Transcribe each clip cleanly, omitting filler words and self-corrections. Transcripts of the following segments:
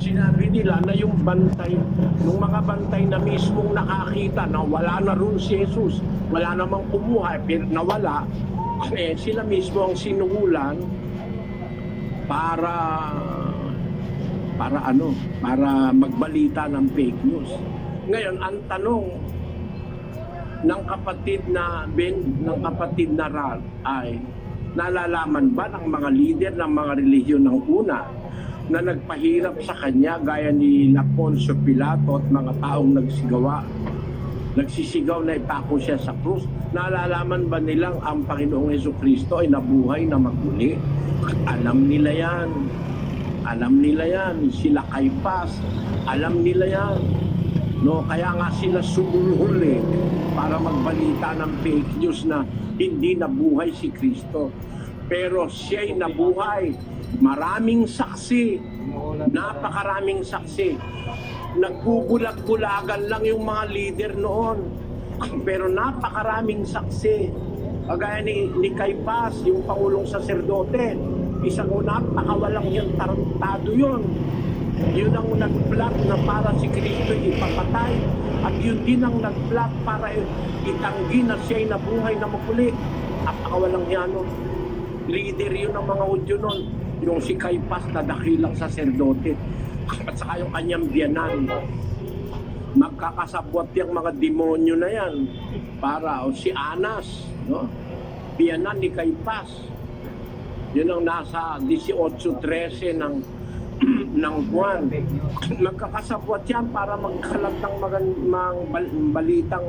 Sinabi nila na yung bantay, nung mga bantay na mismong nakakita na wala na ron si Jesus, wala namang kumuha, pero nawala, sila mismo ang sinugulan para para magbalita ng fake news. Ngayon, ang tanong ng kapatid na Ral ay nalalaman ba ng mga leader ng mga relihiyon ng una na nagpahirap sa kanya gaya ni Poncio Pilato at mga taong nagsisigaw na ipako siya sa krus? Nalalaman ba nilang ang Panginoong Jesucristo ay nabuhay na magmuli? Alam nila yan. Alam nila yan. Sila Kaypas. Alam nila yan. No, kaya nga sila sumulhuli para magbalita ng fake news na hindi nabuhay si Kristo. Pero siya'y nabuhay. Maraming saksi. Napakaraming saksi. Nagbubulag-bulagan lang yung mga leader noon. Pero napakaraming saksi. Kagaya ni Kaypas, yung Pangulong Saserdote. Isang napakawalang yung tarantado yun. Yun ang nag-plot na para si Kristo ipapatay. At yun din ang nag-plot para itanggi na siya'y nabuhay na mapuli. Napakawalang yan. Leader yun ng mga Hudyo nun. Yung si Kaypas na dakilang saserdote. At saka yung kanyang biyanan. Magkakasabwat yung mga demonyo na yan. Para si Anas, no? Biyanan ni Kaypas. Yun ang nasa 18-13 ng buwan. Magkakasabwat yan para magkalat ng balitang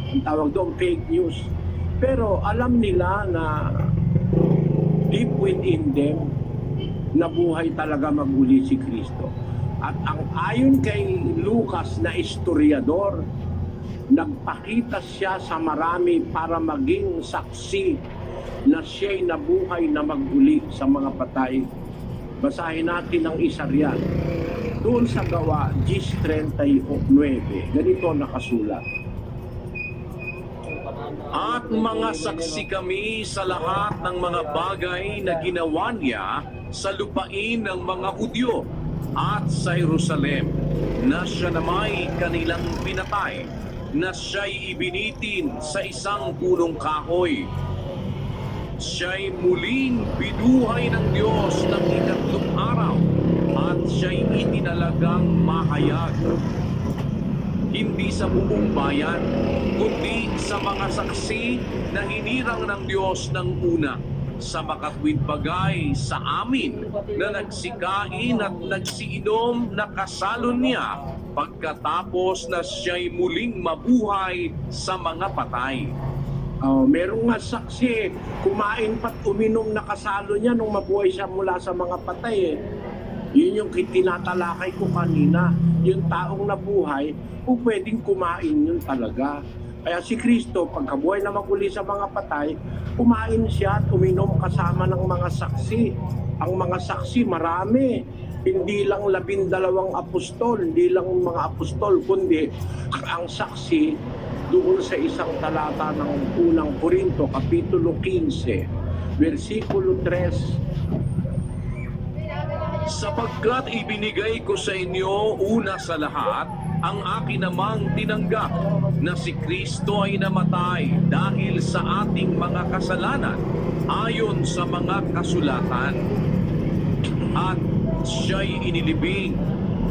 ang tawag doon, fake news. Pero alam nila na deep within them, nabuhay talaga maguli si Kristo. At ang ayon kay Lucas na historiador, nagpakita siya sa marami para maging saksi na siya'y nabuhay na maguli sa mga patay. Basahin natin ang isa riyan. Doon sa Gawa 10:39, ganito nakasulat. At mga saksi kami sa lahat ng mga bagay na ginawa niya sa lupain ng mga Hudyo at sa Jerusalem, na siya namay kanilang pinatay, na siya'y ibinitin sa isang punong kahoy. Siya'y muling binuhay ng Diyos ng ikatlong araw at siya'y itinalagang mahayag. Hindi sa buong bayan, kundi sa mga saksi na hinirang ng Diyos ng una, sa makatwid bagay sa amin na nagsikain at nagsiinom na kasalo niya pagkatapos na siya'y muling mabuhay sa mga patay. Merong nga saksi, kumain pat uminom na kasalo niya nung mabuhay siya mula sa mga patay. Yun yung tinatalakay ko kanina. Yung taong nabuhay, pwedeng kumain yun talaga. Kaya si Kristo, pagkabuhay na maguli sa mga patay, kumain siya at uminom kasama ng mga saksi. Ang mga saksi marami. Hindi lang 12 apostol, hindi lang mga apostol, kundi ang saksi doon sa isang talata ng unang Korinto, Kapitulo 15, versikulo 3. Sapagkat ibinigay ko sa inyo una sa lahat ang akin namang tinanggap, na si Kristo ay namatay dahil sa ating mga kasalanan ayon sa mga kasulatan, at siya'y inilibing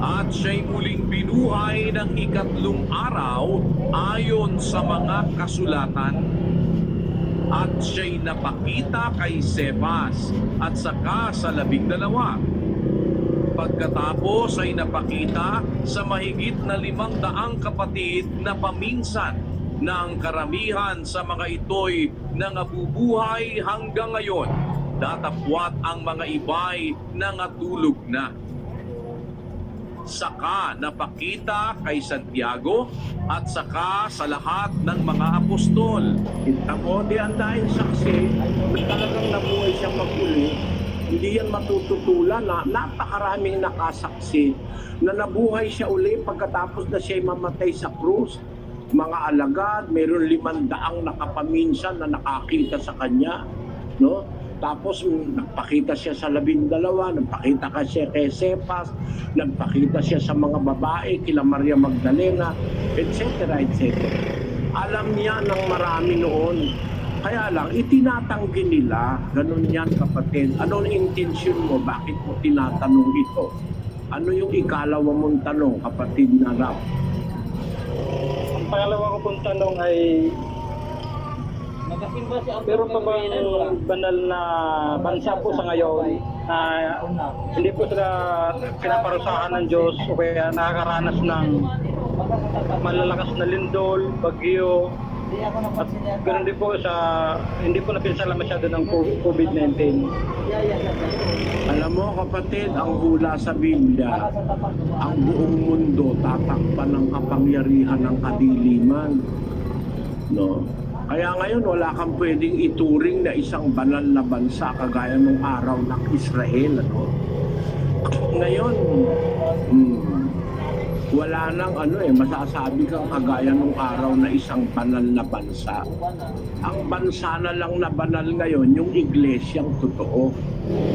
at siya'y muling binuhay ng ikatlong araw ayon sa mga kasulatan, at siya'y napakita kay Cephas at saka sa 12. Pagkatapos ay napakita sa mahigit na 500 kapatid na paminsan, na ang karamihan sa mga ito'y nangabubuhay hanggang ngayon, datapwat ang mga iba'y nangatulog na. Saka napakita kay Santiago at saka sa lahat ng mga apostol. Di ang dahil saksi, talagang nabuhay siya maguli. Hindi yan matututulan na napakaraming nakasaksi na nabuhay siya uli pagkatapos na siya'y mamatay sa krus. Mga alagad, mayroon 500 nakapaminsan na nakakita sa kanya, no? Tapos nagpakita siya sa 12, nagpakita siya kay Cephas, nagpakita siya sa mga babae, kila Maria Magdalena, etc. etc. Alam niya ng marami noon. Kaya lang, itinatanggi nila. Ganun yan, kapatid. Ano ang intensyon mo? Bakit mo tinatanong ito? Ano yung ikalawa mong tanong, kapatid na Rap? Ang pangalawa ko pong tanong ay, pero pa bang banal na bansa po sa ngayon na hindi po sila pinaparusahan ng Diyos o kaya nakakaranas ng malalakas na lindol, bagyo, at ganoon din po sa hindi po napinsala masyado ng COVID-19. Alam mo, kapatid, ang hula sa Biblia, ang buong mundo tatakpan ng kapangyarihan ng kadiliman. No? Kaya ngayon, wala kang pwedeng ituring na isang banal na bansa kagaya ng araw ng Israel. Ano? Ngayon, wala nang masasabi kang kagaya ng araw na isang banal na bansa. Ang bansa na lang na banal ngayon, yung iglesyang totoo.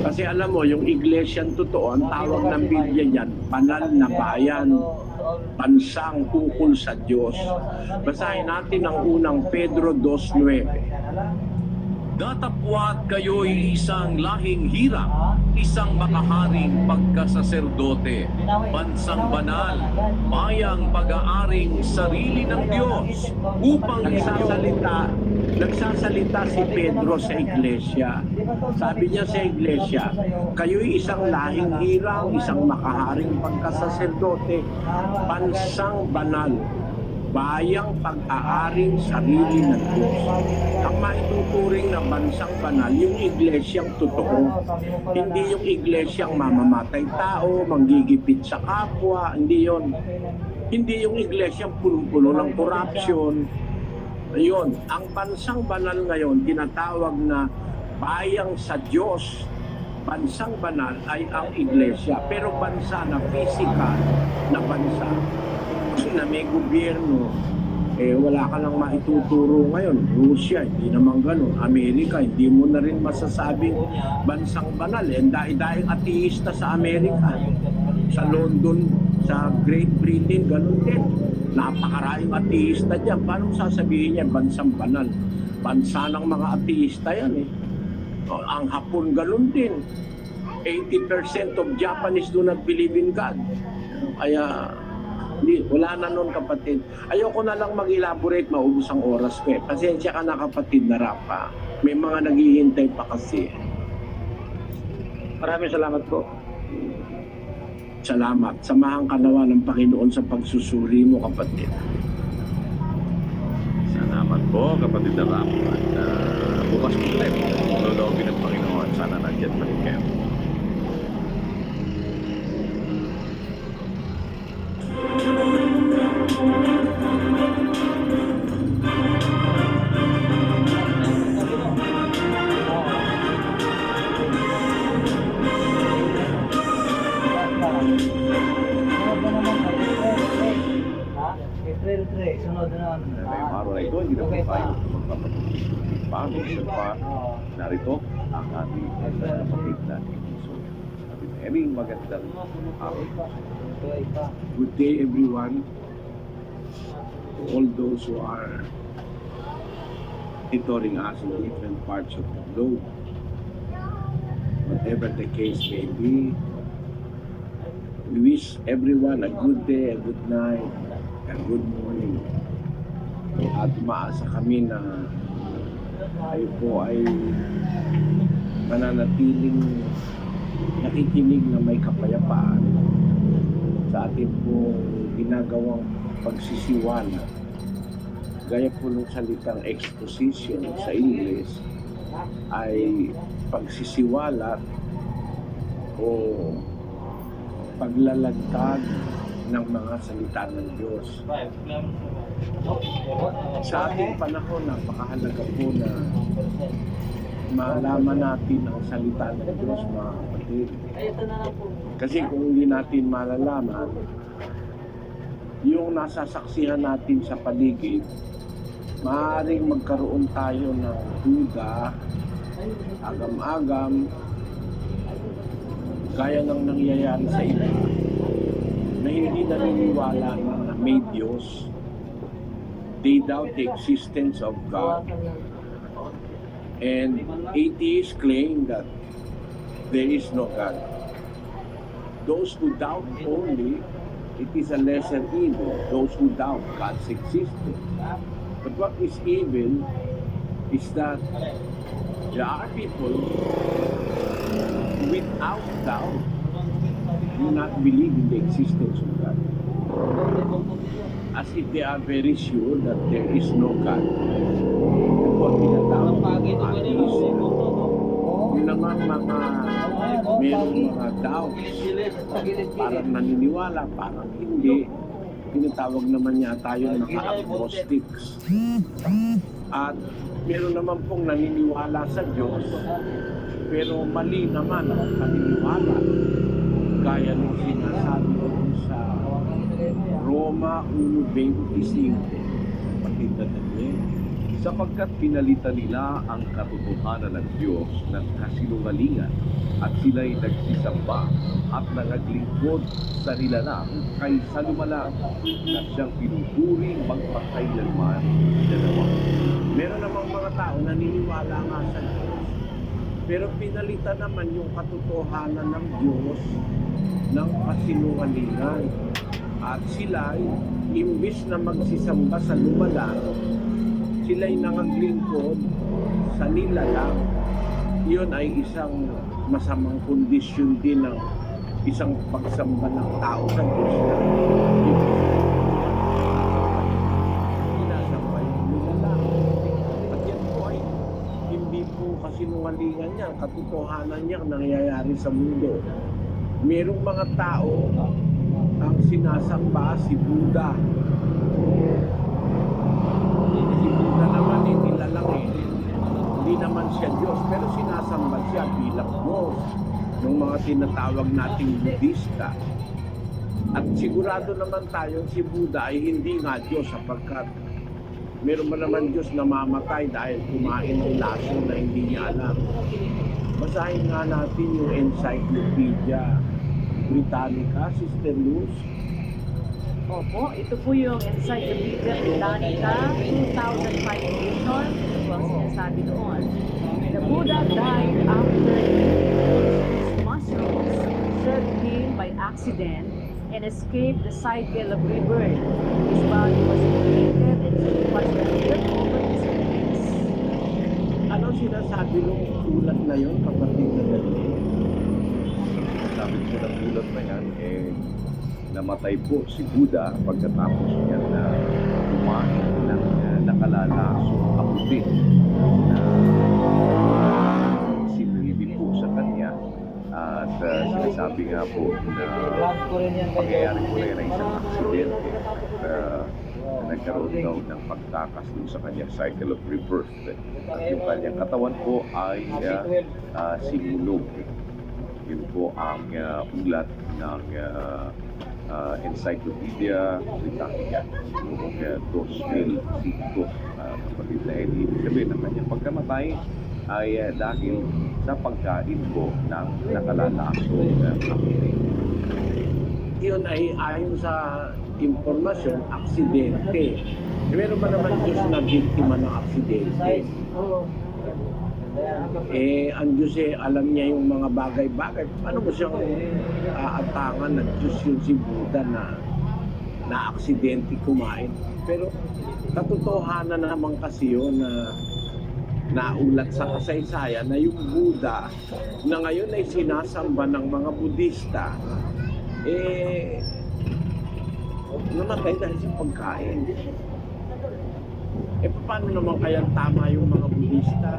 Kasi alam mo, yung iglesyang totoo, ang tawag ng Biblia yan, banal na bayan, bansang ukol sa Diyos. Basahin natin ang unang Pedro 2:9. Datapwat kayo'y isang lahing hirang, isang makaharing pagkasaserdote, bansang banal, bayang pag-aaring sarili ng Diyos, upang nagsasalita si Pedro sa iglesia. Sabi niya sa iglesia, kayo'y isang lahing hirang, isang makaharing pagkasaserdote, bansang banal, bayang pag-aaring sarili ng Diyos. Ang maituturing na bansang banal, yung iglesyang totoo. Hindi yung iglesyang mamamatay tao, manggigipit sa kapwa, hindi yon. Hindi yung iglesyang punong-puno ng corruption. Ayun, ang bansang banal ngayon, tinatawag na bayang sa Diyos. Bansang banal ay ang iglesia, pero bansa na physical na bansa na may gobyerno, wala ka lang maituturo ngayon. Russia, hindi naman ganun. Amerika, hindi mo na rin masasabing bansang banal. Dahil ateista sa Amerika. Sa London, sa Great Britain, ganun din. Napakaraming ateista dyan. Paano sasabihin niya bansang banal? Bansa ng mga ateista yan eh. Ang Hapon, ganun din. 80% of Japanese do not believe in God. Kaya wala na nun, kapatid. Ayoko na lang mag-elaborate, maubos ang oras ko eh. Pasensya ka na, kapatid na Rapa. May mga naghihintay pa kasi. Maraming salamat po. Salamat. Samahan ka nawa ng Panginoon sa pagsusuri mo, kapatid. Salamat po, kapatid na Ram. At bukas po ulit, loloobin ng Panginoon. Sana nandiyan pa rin kayo. April 3, sunod na naman. Ngayong araw na ito, hindi na po tayo magpapatuloy pa. Minsan pa, narito ang ating kapatid na Iso. Kapiteng, magandang araw. Good day, everyone. To all those who are monitoring us in different parts of the globe. Whatever the case may be, we wish everyone a good day, a good night, and good morning. At umaasa kami na kayo po ay mananatiling nakikinig na may kapayapaan sa ating po ginagawang pagsisiwala. Gaya po ng salitang exposition sa English ay pagsisiwala o paglalagtag ng mga salita ng Diyos. Sa ating panahon, napakahalaga po na malaman natin ang salita ng Diyos, mga kapatid. Kasi kung hindi natin malalaman, yung nasasaksihan natin sa paligid, maaaring magkaroon tayo ng duda agam-agam, gaya ng nangyayari sa iba na hindi naniniwala na may Diyos. They doubt the existence of God. And atheists claim that there is no God. Those who doubt only, it is a lesser evil. Those who doubt God's existence. But what is evil is that there are people without doubt do not believe in the existence of God. As if they are very sure that there is no God. Kung tinatawag ng atheist, yun naman mayroong mga doubts, parang naniniwala, parang hindi. Tinatawag naman yata yung mga agnostics. At meron naman pong naniniwala sa Diyos, pero mali naman ang paniniwala. Gaya ng sinasabi ko sa Roma 1:25, kapatid na Daniel. Sapagkat pinalitan nila ang katotohanan ng Diyos ng kasinungalingan at sila'y nagsisamba at nangaglingkod sa nilalang kay Salumalang na siyang pinupuri magpakailanman dalawa. Meron namang mga tao naniniwala nga sa Diyos, pero pinalitan naman yung katotohanan ng Diyos ng kasinungalingan. At sila, imbis na magsisamba sa lumalang, sila'y nangaglingkod sa nilalang. Yun ay isang masamang kondisyon din ng isang pagsamba ng tao sa Diyos na sinasamba yung nilalang. At yan po ay hindi po kasinungalingan niya, katotohanan niya nangyayari sa mundo. Merong mga tao ang sinasamba si Buddha. Si Buddha naman nilalang hindi naman siya Diyos, pero sinasamba siya bilang Diyos ng mga tinatawag nating Budista. At sigurado naman tayo si Buddha ay hindi nga Diyos sapagkat meron ba naman Diyos na mamatay dahil kumain ng laso na hindi niya alam. Basahin nga natin yung Encyclopedia Britannica, Sister Luz. Opo, ito po yung Encyclopedia Britannica 2005 edition. Ito po ang sinasabi doon. The Buddha died after his mushrooms served him by accident and escaped the cycle of rebirth. His body was created and he was lifted over his remains. Ano sinasabi nung ulat na yon, kapatid na Daniel? Sabi ko ng ulat na yan, namatay po si Buddha pagkatapos niya na kumain ng nakalalasong kaputi na sinilibig po sa kanya. At sinasabi nga po na pangyayari po na yan ay isang aksidente na nagkaroon daw ng pagtakas dun sa kanya cycle of rebirth. At yung kanyang katawan po ay sinulog. Yun po ang ulat ng Encyclopedia Britannica noong 2005. Kapatid na ibig sabihin ng kanyang pagkamatay ay dahil sa pagkain po ng nakalalasong kaputi. Yun ay ayon sa impormasyon, aksidente. Meron ba naman Diyos na biktima ng aksidente? Ang Diyos alam niya yung mga bagay-bagay. Paano mo siyang aatangan na Diyos yung si Buddha na aksidente kumain? Pero katotohanan naman kasi yun na naulat sa kasaysayan na yung Buddha na ngayon ay sinasamba ng mga Budista namatay dahil sa pagkain. Paano naman kaya tama yung mga Budista?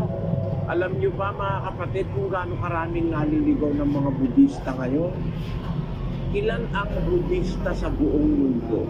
Alam nyo ba mga kapatid kung gaano karaming naliligaw ng mga Budista ngayon? Ilan ang Budista sa buong mundo?